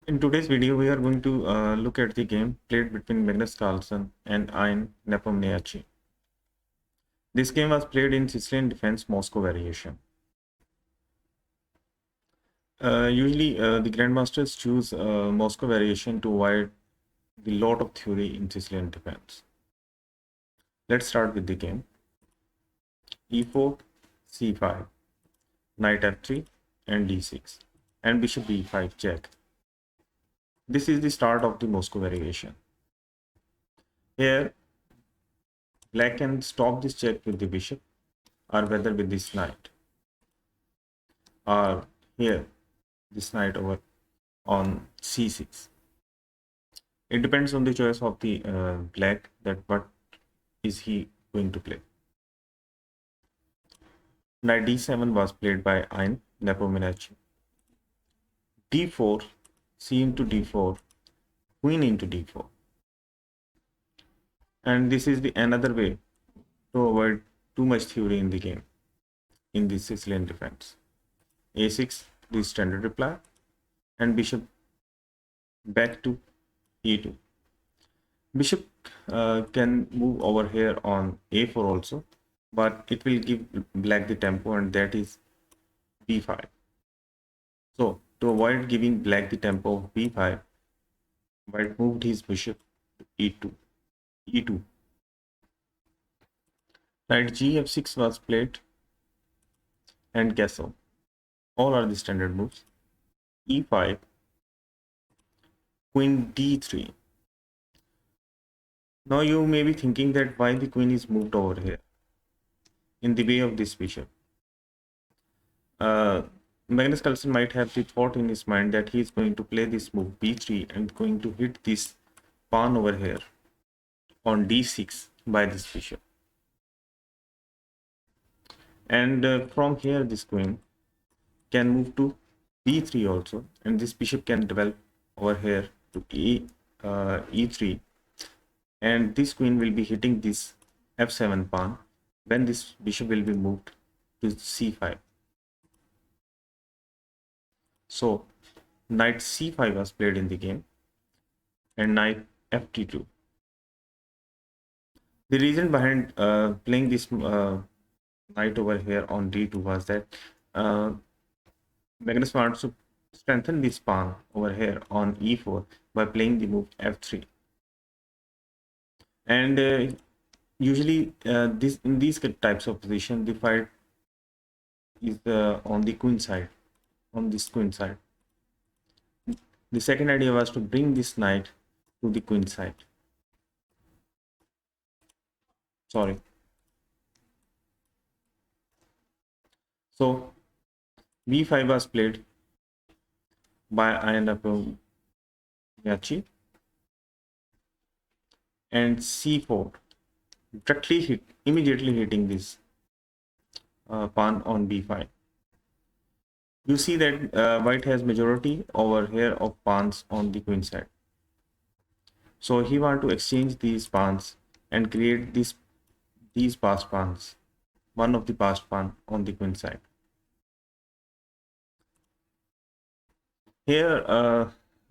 In today's video, we are going to look at the game played between Magnus Carlsen and Ian Nepomniachtchi. This game was played in Sicilian Defense Moscow variation. Usually, the grandmasters choose Moscow variation to avoid the lot of theory in Sicilian Defense. Let's start with the game. e4, c5, knight f3, and d6, and bishop b5 check. This is the start of the Moscow variation. Here, black can stop this check with the bishop, or whether with this knight, or here this knight over on c6. It depends on the choice of the black, that what is he going to play. Knight d7 was played by Ian Nepomniachtchi. d4, c into d4, queen into d4. And this is the another way to avoid too much theory in the game in the Sicilian defense. a6, the standard reply, and bishop back to e2. Bishop can move over here on a4 also, but it will give black the tempo, and that is b5. So to avoid giving black the tempo of b5, white moved his bishop to e2. Knight gf6 was played and castle. All are the standard moves. e5, queen d3. Now you may be thinking that why the queen is moved over here in the way of this bishop. Magnus Carlsen might have the thought in his mind that he is going to play this move b3 and going to hit this pawn over here on d6 by this bishop. And from here this queen can move to b3 also, and this bishop can develop over here to e3, and this queen will be hitting this f7 pawn when this bishop will be moved to c5. So knight c5 was played in the game, and knight ft2. The reason behind playing this knight over here on d2 was that Magnus wants to strengthen this pawn over here on e4 by playing the move f3. And usually this in these types of position, the fight is on the queen side, on this queen side. The second idea was to bring this knight to the queen side. Sorry. So b5 was played by Ian Nepomniachtchi, and c4 directly immediately hitting this pawn on b5. You see that white has majority over here of pawns on the queen side. So he want to exchange these pawns and create these passed pawns, one of the passed pawn on the queen side. Here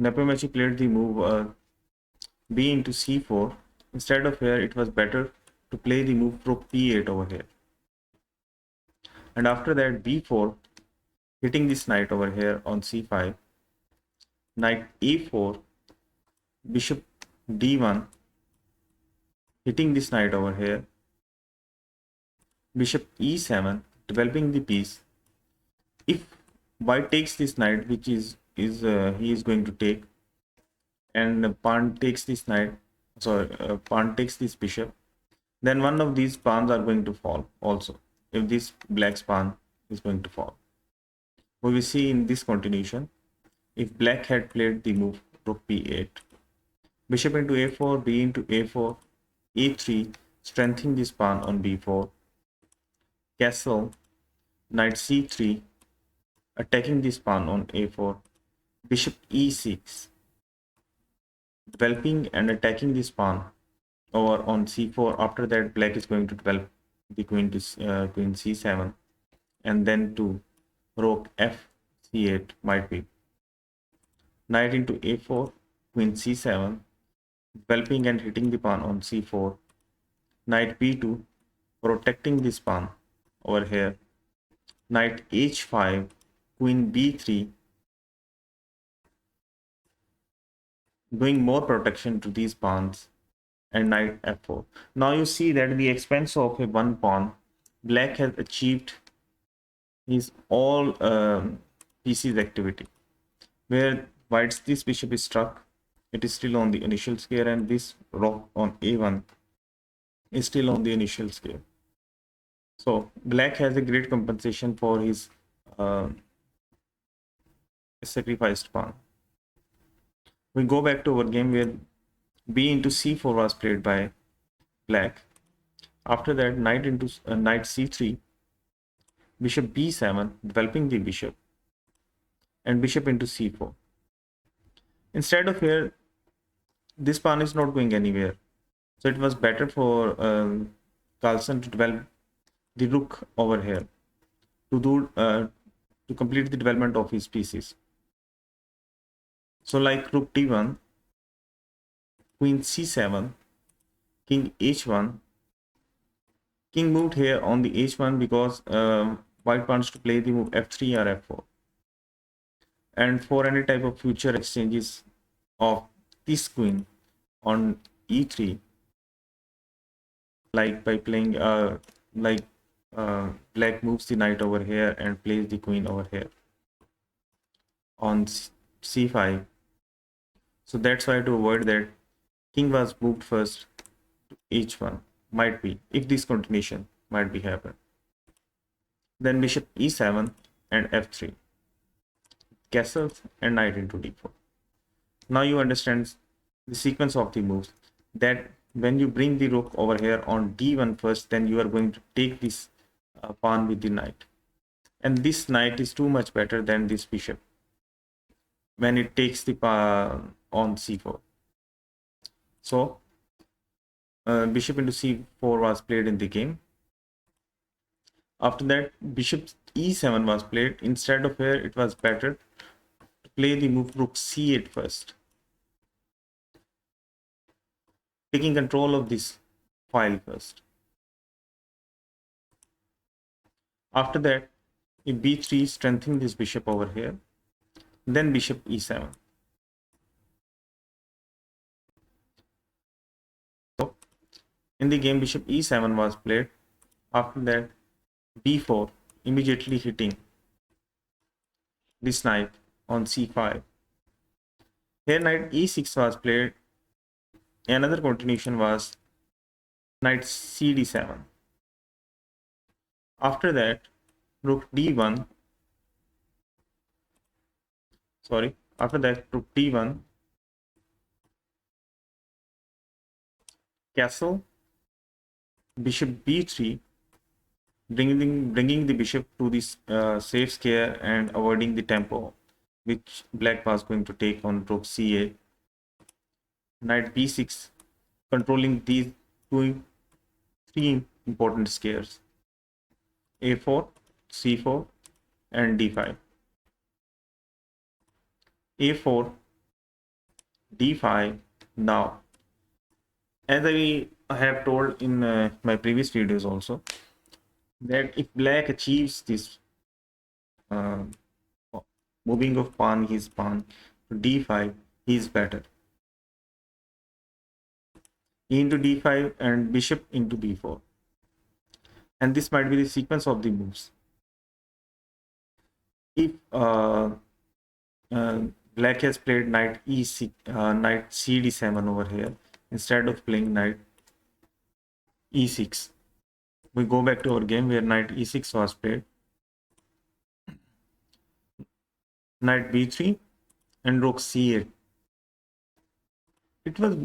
Nepomniachtchi played the move b into c4. Instead of here, it was better to play the move rook p8 over here. And after that, b4, hitting this knight over here on c5, knight a4, bishop d1, hitting this knight over here, bishop e7, developing the piece. If white takes this knight, which he is going to take, and pawn takes this knight, pawn takes this bishop, then one of these pawns are going to fall also, if this black's pawn is going to fall. We will see in this continuation, if black had played the move rook p8, bishop into a4, b into a4, a3, strengthening this pawn on b4, castle, knight c3, attacking this pawn on a4, bishop e6, developing and attacking this pawn over on c4. After that, black is going to develop the queen to queen c7, and then to rook f c8 might be. knight into a4, queen c7, developing and hitting the pawn on c4, knight b2, protecting this pawn over here, knight h5, queen b3, doing more protection to these pawns, and knight f4. Now you see that at the expense of a one pawn, black has achieved his all pieces activity, where white's this bishop is struck, it is still on the initial square, and this rook on a1 is still on the initial square. So black has a great compensation for his uh, sacrificed pawn. We go back to our game where b into c4 was played by black. After that, knight into knight c3, bishop b7, developing the bishop, and bishop into c4. Instead of here, this pawn is not going anywhere, so it was better for Carlsen to develop the rook over here to complete the development of his pieces. So like rook d1, queen c7, king h1. King moved here on the h1 because white wants to play the move f3 or f4. And for any type of future exchanges of this queen on e3, like by playing black moves the knight over here and plays the queen over here on c5. So that's why, to avoid that, king was moved first to h1, might be, if this continuation might be happen. Then bishop e7 and f3, castles, and knight into d4. Now you understand the sequence of the moves, that when you bring the rook over here on d1 first, then you are going to take this pawn with the knight, and this knight is too much better than this bishop when it takes the pawn on c4. So bishop into c4 was played in the game. After that, bishop e7 was played. Instead of here, it was better to play the move rook c8 first, taking control of this file first. After that, if b3, strengthening this bishop over here, then bishop e7. So in the game, bishop e7 was played. After that, b4, immediately hitting this knight on c5. Here knight e6 was played. Another continuation was knight cd7. After that, rook d1. After that, rook d1, castle, bishop b3, bringing the bishop to this safe square and avoiding the tempo which black was going to take on rook c8. Knight b6, controlling these three important squares, a4, c4, and d5. a4, d5. Now, as I have told in my previous videos also, that if black achieves this moving of his pawn to d5, he is better. E into d5 and bishop into d4. And this might be the sequence of the moves. If black has played knight e6, knight cd7 over here, instead of playing knight e6, we go back to our game where knight e6 was played. Knight b3 and rook c8. It was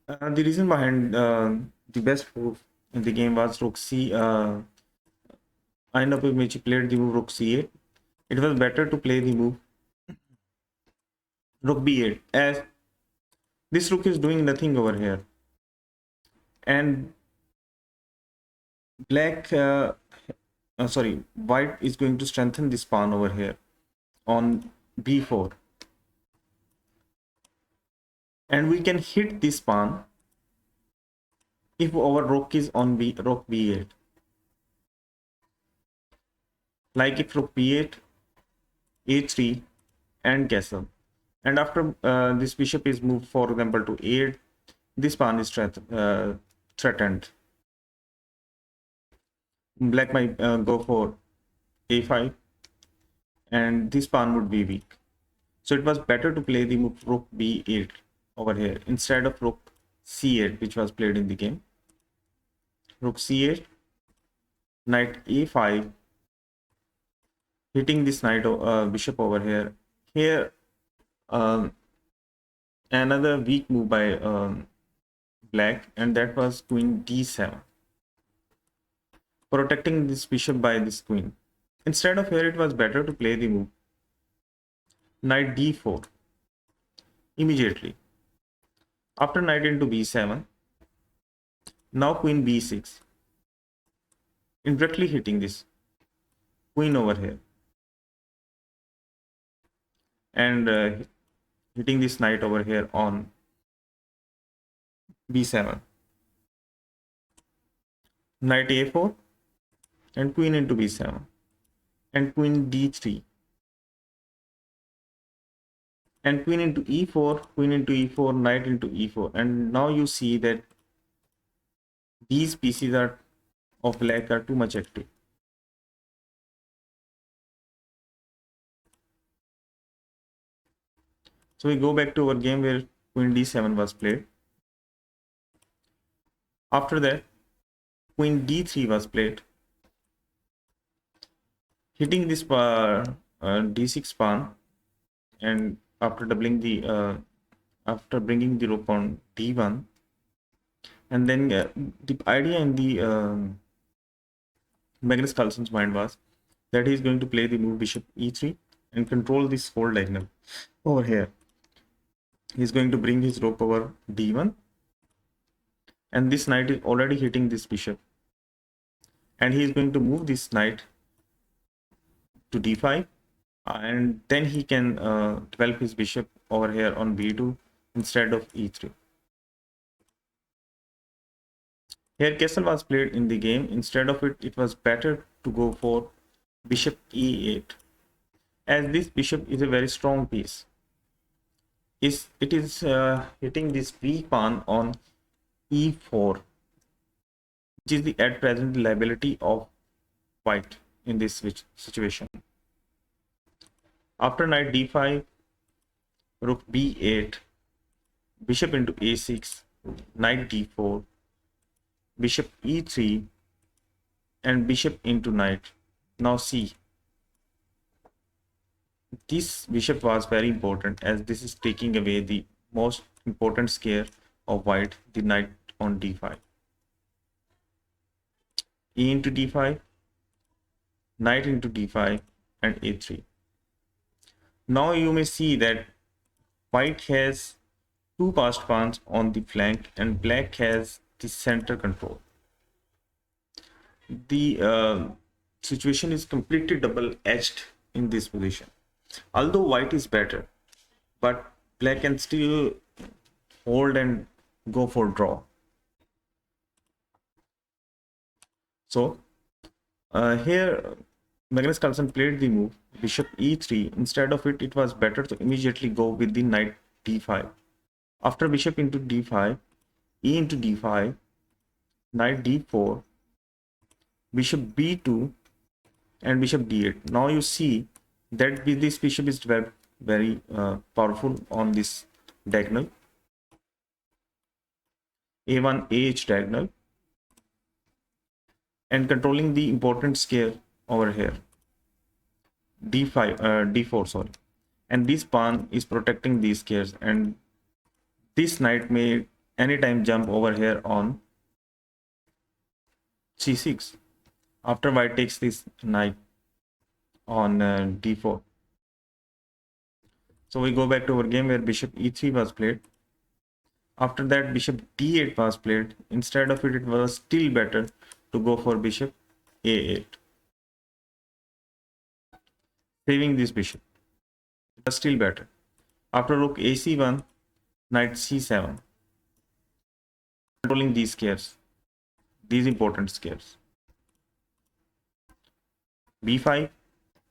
the reason behind the best move in the game was rook c. Ian Nepomniachtchi played the move rook c8. It was better to play the move rook b8, as this rook is doing nothing over here, and black white is going to strengthen this pawn over here on b4. and we can hit this pawn if our rook is on rook b8. Like if rook b8, a3, and castle. And after this bishop is moved, for example, to a8, this pawn is threatened. Black might go for a5, and this pawn would be weak. So it was better to play the move rook b8 over here instead of rook c8, which was played in the game. Rook c8, knight a5, hitting this knight bishop over here. Here, um, another weak move by black, and that was queen d7, protecting this bishop by this queen. Instead of here, it was better to play the move knight d4 immediately. After knight into b7, now queen b6, indirectly hitting this queen over here, and hitting this knight over here on b7. Knight a4 and queen into b7, and queen d3, and queen into e4, queen into e4, knight into e4. And now you see that these pieces are of black are too much active. So we go back to our game where queen d7 was played. After that, queen d3 was played, hitting this d6 pawn, and after doubling the after bringing the rook on d1, and then the idea in the Magnus Carlsen's mind was that he is going to play the move bishop e3 and control this whole diagonal over here. He is going to bring his rook over d1, and this knight is already hitting this bishop, and he is going to move this knight to d5, and then he can develop his bishop over here on b2 instead of e3. Here castle was played in the game. Instead of it, it was better to go for bishop e8, as this bishop is a very strong piece. It is hitting this weak pawn on e4, which is the at present liability of white in this situation. After knight d5, rook b8, bishop into a6, knight d4, bishop e3, and bishop into knight. Now see, this bishop was very important, as this is taking away the most important scare of white, the knight on d5. E into d5, knight into d5, and a3. Now you may see that white has two passed pawns on the flank and black has the center control. The situation is completely double-edged in this position. Although white is better, but black can still hold and go for draw. So here Magnus Carlsen played the move bishop e3. Instead of it, it was better to immediately go with the knight d5. After bishop into d5, e into d5, knight d4, bishop b2, and bishop d8. Now you see that this bishop is very powerful on this diagonal, a1 ah diagonal, and controlling the important square over here, d4, sorry. And this pawn is protecting these squares, and this knight may anytime jump over here on c6 after white takes this knight on d4. So we go back to our game where bishop e3 was played. After that, bishop d8 was played. Instead of it, it was still better to go for bishop a8, saving this bishop. It was still better. After rook ac1, knight c7, controlling these squares, these important squares, b5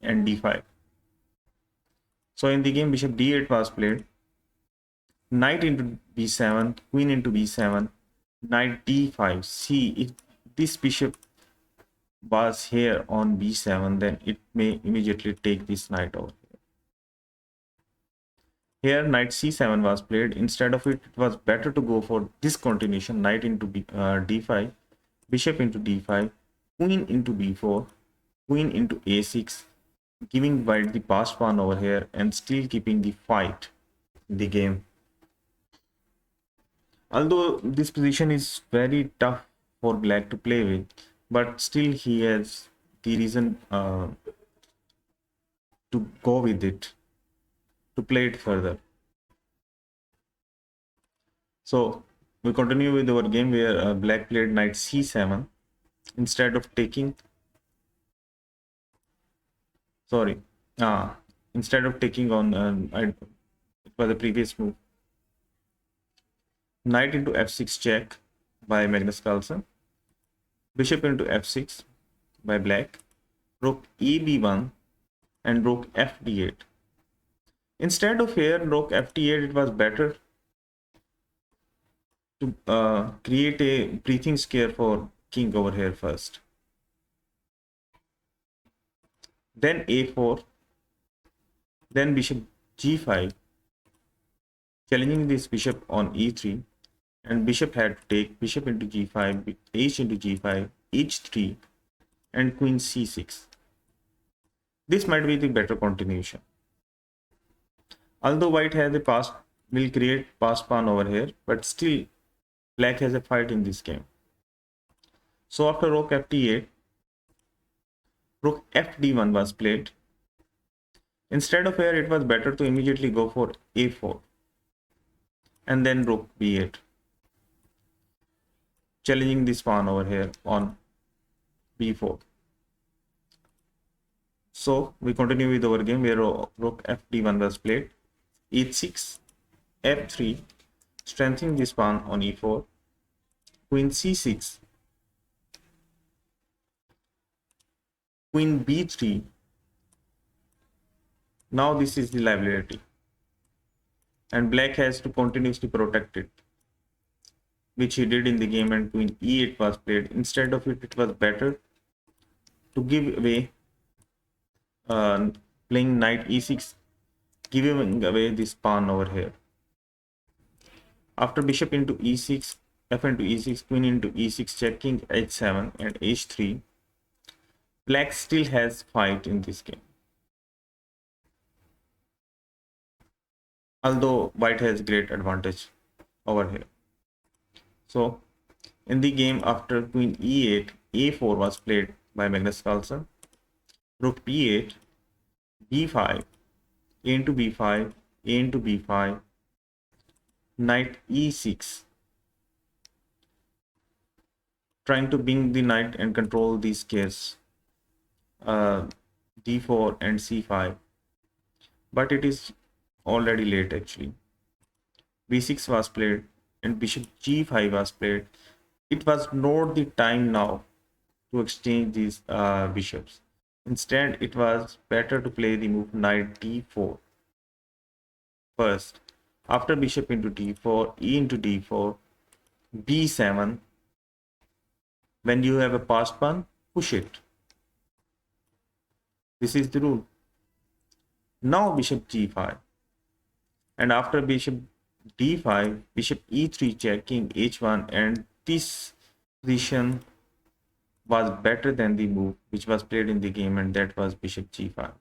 and d5. So in the game, bishop d8 was played, knight into b7, queen into b7, knight d5. See, if this bishop was here on b7, then it may immediately take this knight over. Here knight c7 was played. Instead of it, it was better to go for this continuation, knight into d5, bishop into d5, queen into b4, queen into a6, giving white the passed pawn over here and still keeping the fight in the game. Although this position is very tough for black to play with, but still he has the reason to go with it, to play it further. So we continue with our game where black played knight c7. Instead of taking, sorry, instead of taking on, it was the previous move, knight into f6 check by Magnus Carlsen, bishop into f6 by black, rook eb1 and rook fd8. Instead of here rook fd8, it was better to create a breathing square for king over here first. Then a4, then bishop g5, challenging this bishop on e3, and bishop had to take bishop into g5, h into g5, h3, and queen c6. This might be the better continuation. Although white has a pass, will create passed pawn over here, but still black has a fight in this game. So after rook fd8, rook fd1 was played. Instead of here, it was better to immediately go for a4 and then rook b8, challenging this pawn over here on b4. So we continue with our game where rook fd1 was played, h6, f3, strengthening this pawn on e4, queen c6, queen b3. Now this is the liability, and black has to continuously protect it, which he did in the game, and queen e8 was played. Instead of it, it was better to give away, playing knight e6, giving away this pawn over here. After bishop into e6, f into e6, queen into e6, checking h7 and h3, black still has fight in this game. Although white has great advantage over here. So in the game, after queen e8, a4 was played by Magnus Carlsen, rook b8, b5, a into b5, a into b5, knight e6, trying to bring the knight and control these squares, d4 and c5, but it is already late actually. b6 was played and bishop g5 was played. It was not the time now to exchange these bishops. Instead, it was better to play the move knight d4 first. After bishop into d4, e into d4, b7. When you have a passed pawn, push it. This is the rule. Now bishop g5, and after bishop d5, bishop e3 check, king h1, and this position was better than the move which was played in the game, and that was bishop g5.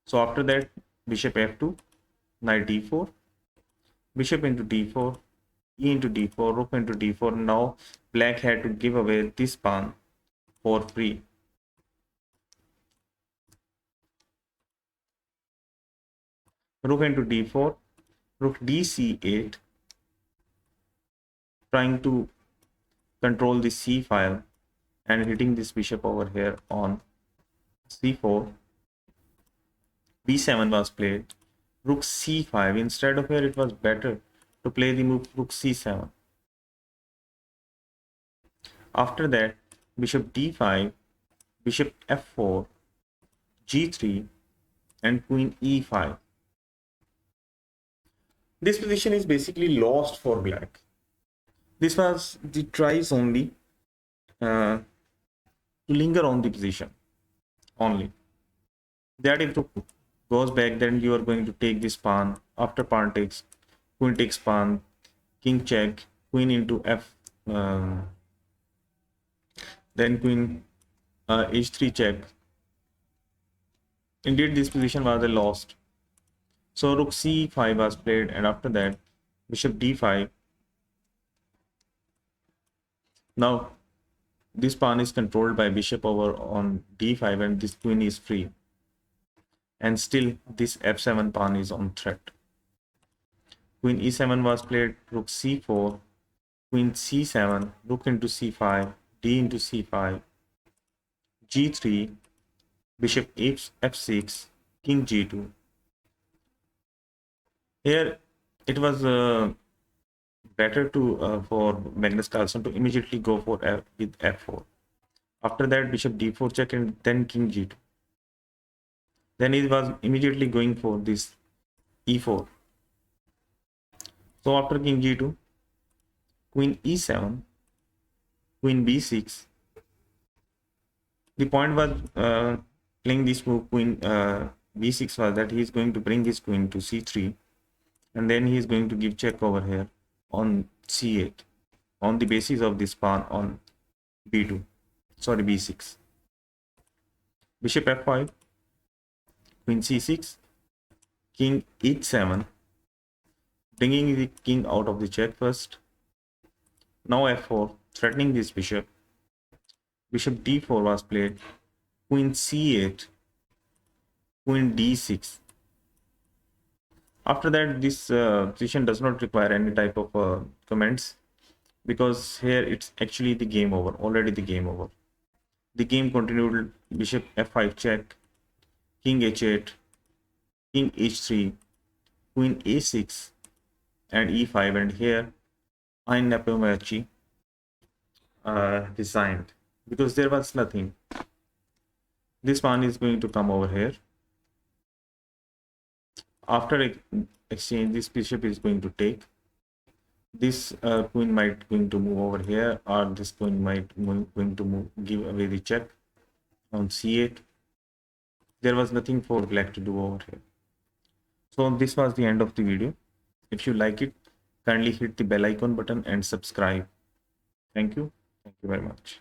So after that, bishop f2, knight d4, bishop into d4, e into d4, rook into d4. Now black had to give away this pawn for free. Rook into d4, rook dc8, trying to control the c file and hitting this bishop over here on c4, b7 was played. Rook c5. Instead of here, it was better to play the move rook c7. After that, bishop d5, bishop f4, g3, and queen e5. This position is basically lost for black. This was the tries only to linger on the position only. That if rook goes back, then you are going to take this pawn. After pawn takes, queen takes pawn, king check, queen into f, then queen h3 check. Indeed, this position was a lost. So rook c5 was played, and after that, bishop d5. Now, this pawn is controlled by bishop over on d5, and this queen is free. And still, this f7 pawn is on threat. Queen e7 was played, rook c4, queen c7, rook into c5, d into c5, g3, bishop f6, king g2. Here, it was better to for Magnus Carlsen to immediately go for with f4. After that, bishop d4 check, and then king g2. Then he was immediately going for this e4. So after king g2, queen e7, queen b6. The point was playing this move queen b6 was that he is going to bring his queen to c3, and then he is going to give check over here on c8 on the basis of this pawn on b2, sorry, b6. Bishop f5, queen c6, king h7, bringing the king out of the check first. Now f4, threatening this bishop. Bishop d4 was played, queen c8, queen d6. After that, this position does not require any type of comments, because here it's actually the game over, already the game over. The game continued, bishop f5 check, king h8, king h3, queen a6, and e5, and here Ian Nepomniachtchi resigned because there was nothing. This pawn is going to come over here. After exchange, this bishop is going to take. This queen might going to move over here, or this queen might going to move, give away the check on c8. There was nothing for black to do over here. So this was the end of the video. If you like it, kindly hit the bell icon button and subscribe. Thank you. Thank you very much.